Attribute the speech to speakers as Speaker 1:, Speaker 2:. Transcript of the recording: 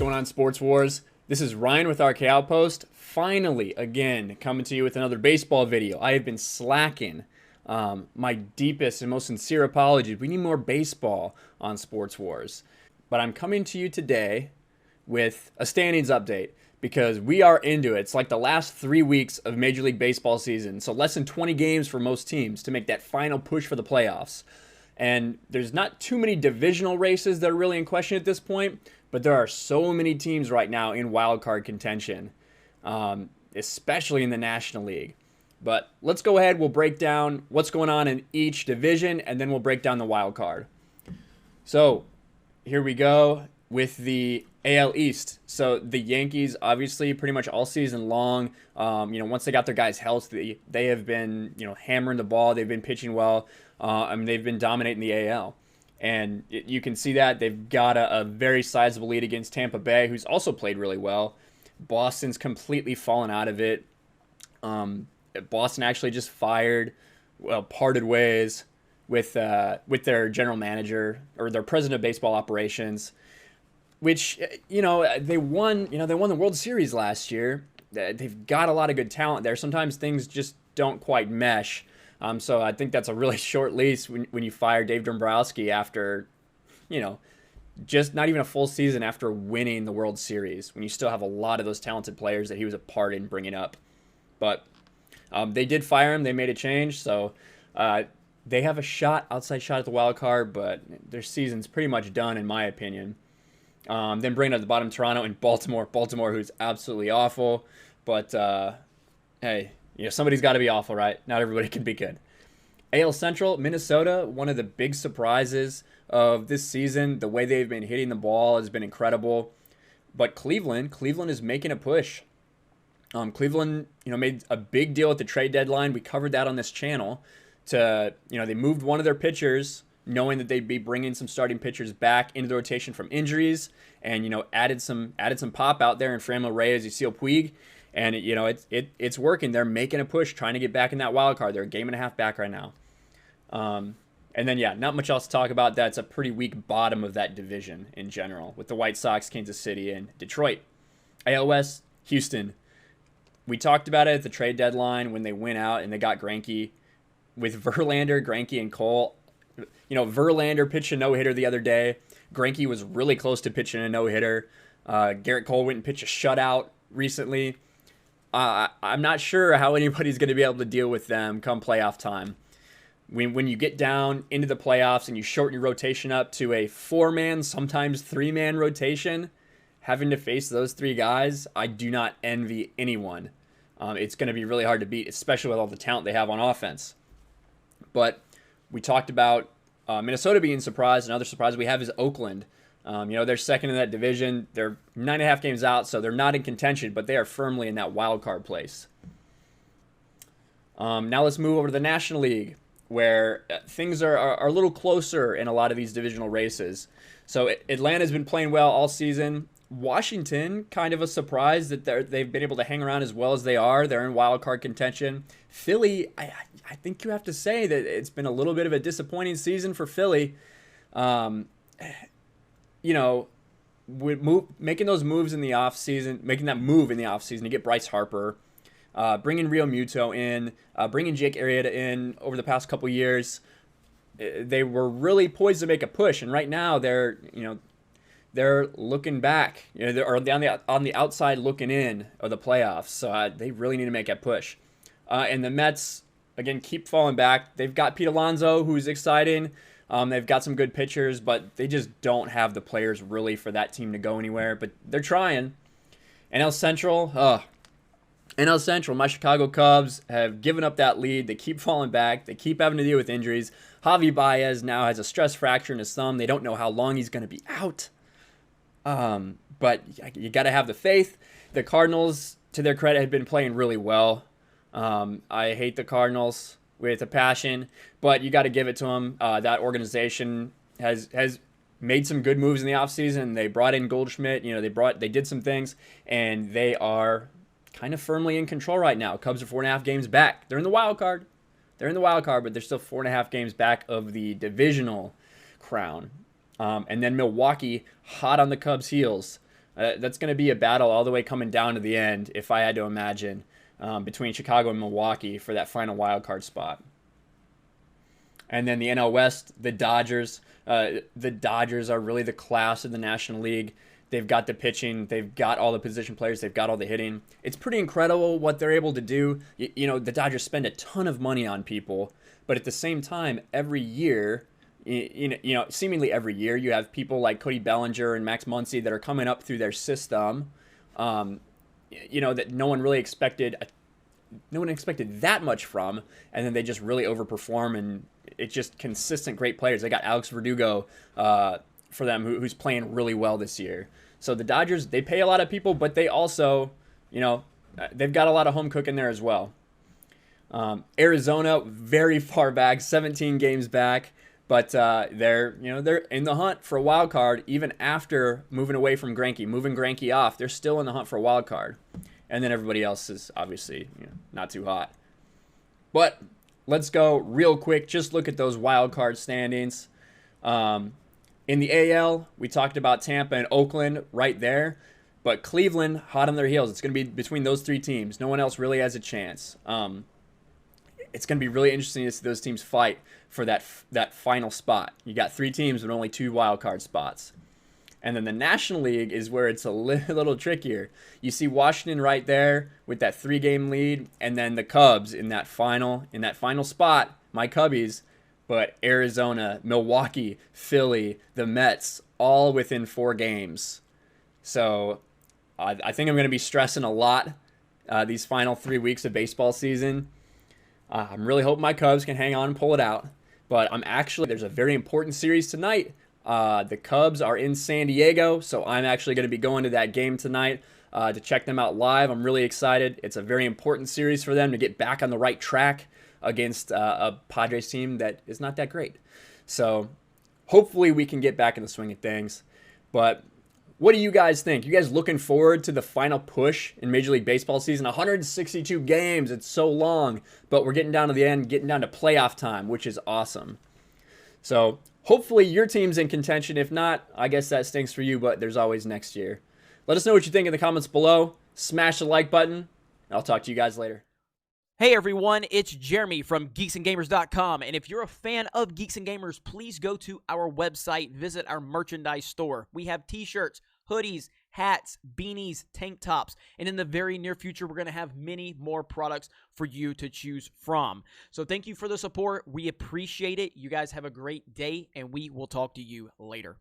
Speaker 1: going on, Sports Wars? This is Ryan with RK Outpost. Finally, again, coming to you with another baseball video. I have been slacking. My deepest and most sincere apologies. We need more baseball on Sports Wars. But I'm coming to you today with a standings update because we are into it. It's like the last 3 weeks of Major League Baseball season. So less than 20 games for most teams to make that final push for the playoffs. And there's not too many divisional races that are really in question at this point, but there are so many teams right now in wildcard contention, especially in the National League. But let's go ahead. We'll break down what's going on in each division, and then we'll break down the wild card. So here we go with the AL East. So the Yankees, obviously, pretty much all season long, once they got their guys healthy, they have been, hammering the ball. They've been pitching well. They've been dominating the AL. And you can see that they've got a very sizable lead against Tampa Bay, who's also played really well. Boston's completely fallen out of it. Boston actually just parted ways with their general manager or their president of baseball operations, which, they won the World Series last year. They've got a lot of good talent there. Sometimes things just don't quite mesh. So I think that's a really short lease when you fire Dave Dombrowski after, just not even a full season after winning the World Series, when you still have a lot of those talented players that he was a part in bringing up. But they did fire him. They made a change. So they have a outside shot at the wild card, but their season's pretty much done, in my opinion. Then bringing up the bottom, Toronto and Baltimore. Baltimore, who's absolutely awful. But, hey, somebody's got to be awful, right? Not everybody can be good. AL Central, Minnesota, one of the big surprises of this season. The way they've been hitting the ball has been incredible. But Cleveland is making a push. Cleveland, made a big deal at the trade deadline. We covered that on this channel. They moved one of their pitchers, knowing that they'd be bringing some starting pitchers back into the rotation from injuries, and added some pop out there in Franmil Reyes, Yasiel Puig. And, it's working. They're making a push, trying to get back in that wild card. They're a game and a half back right now. And then, not much else to talk about. That's a pretty weak bottom of that division in general, with the White Sox, Kansas City, and Detroit. AL West, Houston. We talked about it at the trade deadline when they went out and they got Greinke. With Verlander, Greinke, and Cole, Verlander pitched a no-hitter the other day. Greinke was really close to pitching a no-hitter. Garrett Cole went and pitched a shutout recently. I'm not sure how anybody's going to be able to deal with them come playoff time. When you get down into the playoffs and you shorten your rotation up to a 4-man, sometimes 3-man rotation, having to face those 3 guys, I do not envy anyone. It's going to be really hard to beat, especially with all the talent they have on offense. But we talked about Minnesota being surprised. Another surprise we have is Oakland. They're second in that division. They're 9.5 games out, so they're not in contention, but they are firmly in that wild card place. Now let's move over to the National League, where things are a little closer in a lot of these divisional races. So Atlanta's been playing well all season. Washington, kind of a surprise that they've been able to hang around as well as they are. They're in wild card contention. Philly, I think you have to say that it's been a little bit of a disappointing season for Philly. Making those moves in the offseason, making that move in the offseason to get Bryce Harper, bringing Real Muto in, bringing Jake Arrieta in over the past couple years. They were really poised to make a push, and right now they're looking back, they're on the outside looking in of the playoffs. So they really need to make a push. And the Mets, again, keep falling back. They've got Pete Alonso, who's exciting. They've got some good pitchers, but they just don't have the players really for that team to go anywhere. But they're trying. NL Central, my Chicago Cubs have given up that lead. They keep falling back. They keep having to deal with injuries. Javi Baez now has a stress fracture in his thumb. They don't know how long he's going to be out. But you got to have the faith. The Cardinals, to their credit, have been playing really well. I hate the Cardinals with a passion, but you got to give it to them. That organization has made some good moves in the offseason. They brought in Goldschmidt. They did some things, and they are kind of firmly in control right now. Cubs are 4.5 games back. They're in the wild card. But they're still 4.5 games back of the divisional crown. And then Milwaukee, hot on the Cubs' heels. That's going to be a battle all the way coming down to the end, if I had to imagine, between Chicago and Milwaukee for that final wild card spot. And then the NL West, the Dodgers. The Dodgers are really the class of the National League. They've got the pitching. They've got all the position players. They've got all the hitting. It's pretty incredible what they're able to do. The Dodgers spend a ton of money on people, but at the same time, every year, seemingly every year, you have people like Cody Bellinger and Max Muncy that are coming up through their system, that no one really expected. No one expected that much from, and then they just really overperform, and it's just consistent great players. They got Alex Verdugo for them, who's playing really well this year. So the Dodgers, they pay a lot of people, but they also, they've got a lot of home cooking there as well. Arizona, very far back, 17 games back, but they're in the hunt for a wild card even after moving away from Greinke, moving Greinke off. They're still in the hunt for a wild card, and then everybody else is obviously not too hot. But let's go real quick. Just look at those wild card standings. In the AL, we talked about Tampa and Oakland right there, but Cleveland hot on their heels. It's going to be between those three teams. No one else really has a chance. It's going to be really interesting to see those teams fight for that final spot. You got three teams with only 2 wild card spots. And then the National League is where it's a little trickier. You see Washington right there with that 3-game lead, and then the Cubs in that final spot, my Cubbies. But Arizona, Milwaukee, Philly, the Mets, all within 4 games. So I think I'm going to be stressing a lot these final 3 weeks of baseball season. I'm really hoping my Cubs can hang on and pull it out. But there's a very important series tonight. The Cubs are in San Diego, so I'm actually going to be going to that game tonight to check them out live. I'm really excited. It's a very important series for them to get back on the right track against a Padres team that is not that great. So hopefully we can get back in the swing of things. But what do you guys think? You guys looking forward to the final push in Major League Baseball season? 162 games. It's so long, but we're getting down to the end, getting down to playoff time, which is awesome. So hopefully your team's in contention. If not, I guess that stinks for you, but there's always next year. Let us know what you think in the comments below. Smash the like button, and I'll talk to you guys later.
Speaker 2: Hey everyone, it's Jeremy from geeksandgamers.com, and if you're a fan of Geeks and Gamers, please go to our website, visit our merchandise store. We have t-shirts, hoodies, hats, beanies, tank tops, and in the very near future, we're going to have many more products for you to choose from. So thank you for the support. We appreciate it. You guys have a great day, and we will talk to you later.